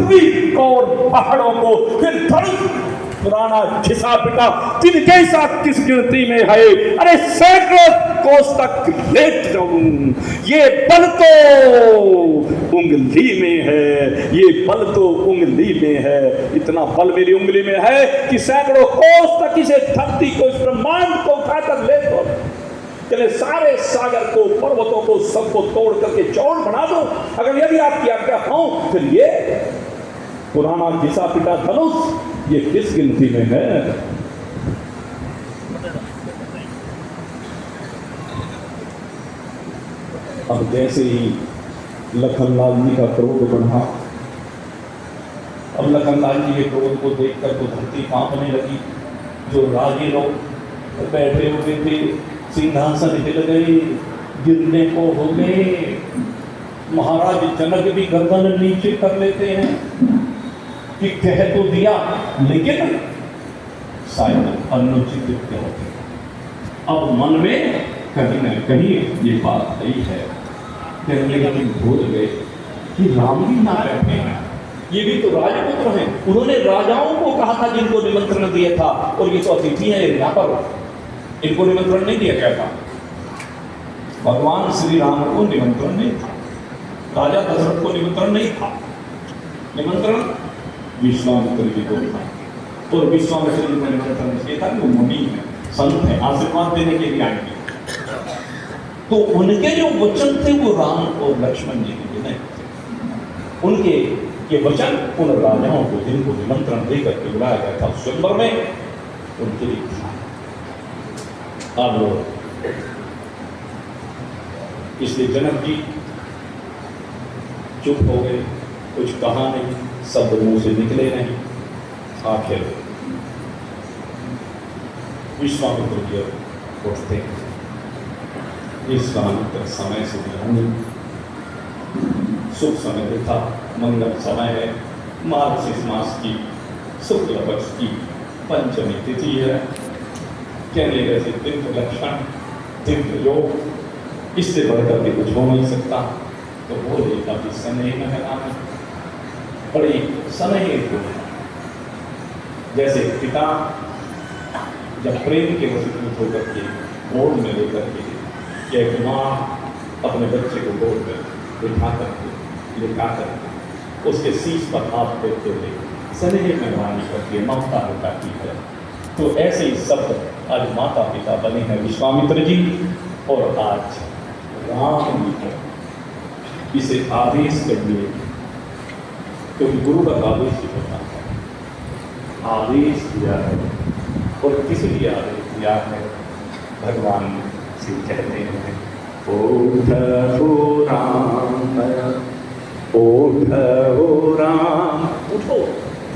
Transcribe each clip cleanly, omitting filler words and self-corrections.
पृथ्वी को और पहाड़ों को, फिर धनुष पुराना घिसा पिटा तिनके साथ किस गिनती में है? अरे सैकड़ों कोस तक लेट जाऊं, ये बल तो उंगली में है, ये बल तो उंगली में है। इतना बल मेरी उंगली में है कि सैकड़ों कोस तक इसे धरती को, इस ब्रह्मांड को उठाकर ले दो, चले सारे सागर को, पर्वतों को, सबको तोड़ करके चौड़ बना दो, अगर यदि आपकी आज्ञा हो। फिर ये पुराना घिसा पिटा धनुष ये किस गिनती में है? अब जैसे ही लखनलाल जी का क्रोध बढ़ा, अब लखनलाल जी के क्रोध को देखकर तो धरती कांपने लगी। जो राजी लोग बैठे हुए थे सिंहासन हिल गए, गिरने को हो गए। महाराज जनक भी गर्दन नीचे कर लेते हैं कि कह तो दिया, लेकिन शायद अनुचित होते। अब मन में कहीं न कहीं ये बात आई है, लेकिन भूल गए कि राम भी ना बैठे हैं, ये भी तो राजपुत्र हैं। उन्होंने राजाओं को कहा था जिनको निमंत्रण दिया था, और ये तो अतिथि हैं यहाँ पर, इनको निमंत्रण नहीं दिया गया था। भगवान श्री राम को निमंत्रण नहीं था, राजा दशरथ को निमंत्रण नहीं था, निमंत्रण विश्वामित्र जी को था। और विश्वामित्र जी को निमंत्रण इसलिए था कि वो मुनि है, संत है, आशीर्वाद देने के लिए आएंगे। तो उनके जो वचन थे वो राम और लक्ष्मण जी के नहीं थे। उनके ये वचन उन राजाओं को जिनको निमंत्रण देकर के बुलाया गया था स्वयंवर में, उनके लिए था। अब इसलिए जनक जी चुप हो गए, कुछ कहा नहीं, शब्द मुंह से निकले नहीं। आखिर विश्वामित्र जी उठते हैं। विश्वामित्र समय से नहीं, शुभ समय था, मंगल समय है, मार्गशीर्ष मास की शुक्ल पक्ष की पंचमी तिथि है। कहने जैसे दिव्य लक्षण, दिव्य योग, इससे बढ़कर के कुछ हो नहीं सकता। तो बोले अभी स्नेह में है नाम, बड़ी स्नेह बोले, जैसे पिता जब प्रेम के वशीभूत होकर के गोद में लेकर के, एक माँ अपने बच्चे को गोद में बिठा करके लिखा करके उसके शीश पर हाथ देते हुए स्नेह में वाणी करके ममता लुटाती है। तो ऐसे ही शब्द आज माता पिता बने हैं विश्वामित्र जी, और आज राम जी को इसे आदेश करिए, क्योंकि गुरु का आदेश ही होता है। आदेश दिया है, और किस लिए आदेश दिया है? भगवान से कहते हैं उठो राम, उठो राम, उठो।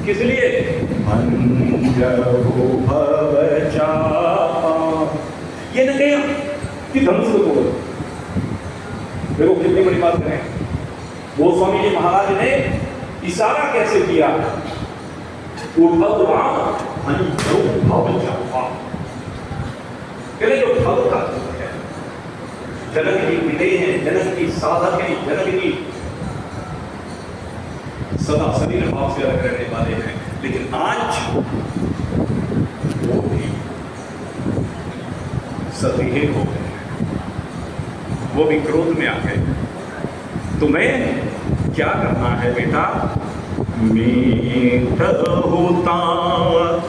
किस लिए? भंजो भव चापा। ये न कहा कि धनुष को तोड़ो। देखो कितनी बड़ी बात करें, गोस्वामी जी महाराज ने इशारा कैसे किया? उद्धव राम भंजो भव चापा। कहते जो भव का है, जनक जी विदेह हैं, जनक की साधक हैं, जनक जी सदा शरीर भाव से अलग रहने वाले हैं। लेकिन आज वो भी सतीहे हो गए, वो भी क्रोध में आ गए। तुम्हें क्या करना है बेटा? मीठ होतात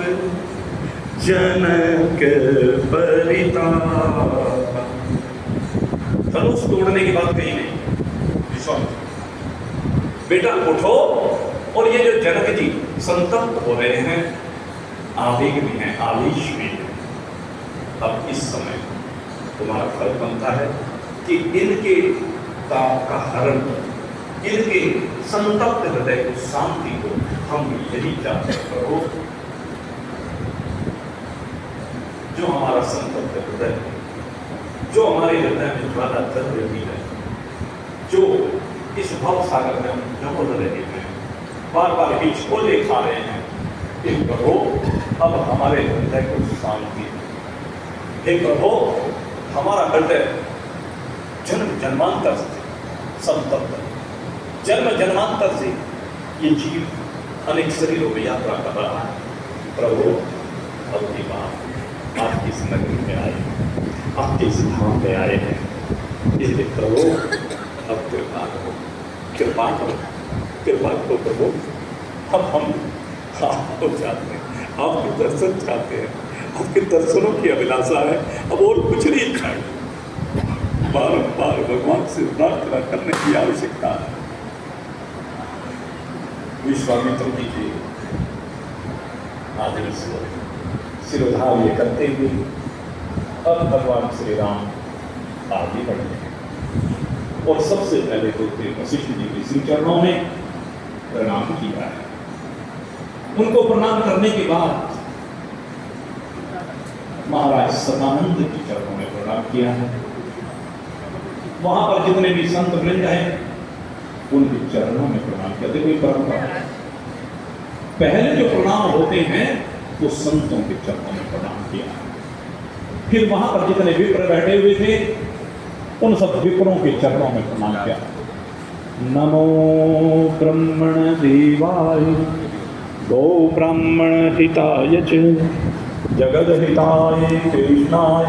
जनक परिताप। धनुष तोड़ने की बात कही नहीं विश्वामित्र, बेटा उठो। और ये जो जनक जी संतप्त हो रहे हैं, आवेग भी हैं, आवेश भी है। अब इस समय तुम्हारा फर्ज बनता है कि इनके ताप का हरण, इनके संतप्त हृदय को, शांति को हम यही चाहते करो। जो हमारा संतप्त हृदय है, जो हमारे हृदय में ज्वाला चल रही है, जो इस भव सागर में हम डबल रहे हैं, बार बार हिचकोले खा रहे हैं, हे प्रभु अब हमारे हृदय को शांति। हे प्रभु हमारा हृदय जन्म जन्मांतर से संतप्त, जन्म जन्मांतर से ये जीव अनेक शरीरों में यात्रा कर रहा है। प्रभु अब की बात आपकी इस नगरी में आए, आपके इस धाम में आए हैं, इसलिए प्रभु अब कृपा करो, कृपा करो, कृपा करो प्रभु। अब हम आपको चाहते हैं, आपके दर्शन चाहते हैं, आपके दर्शनों की अभिलाषा है, अब और कुछ नहीं चाहिए। बारंबार भगवान से प्रार्थना करने की आवश्यकता है। विश्वामित्र जी के आदेश को सिरोधार्य करते हुए अब भगवान श्री राम आगे बढ़े और सबसे पहले तो वशिष्ठ जी के श्री चरणों में प्रणाम किया है। उनको प्रणाम करने के बाद महाराज सदानंद के चरणों में प्रणाम किया है। वहां पर जितने भी संत वृंद हैं उनके चरणों में प्रणाम किया। देखो ये परंपरा है, पहले जो प्रणाम होते हैं वो संतों के चरणों में प्रणाम किया। फिर वहां पर जितने विप्र बैठे हुए थे उन सब विप्रों के चरणों में प्रणाम किया। नमो ब्रह्मण देवाय गो ब्राह्मण हिताय च जगद हिताय कृष्णाय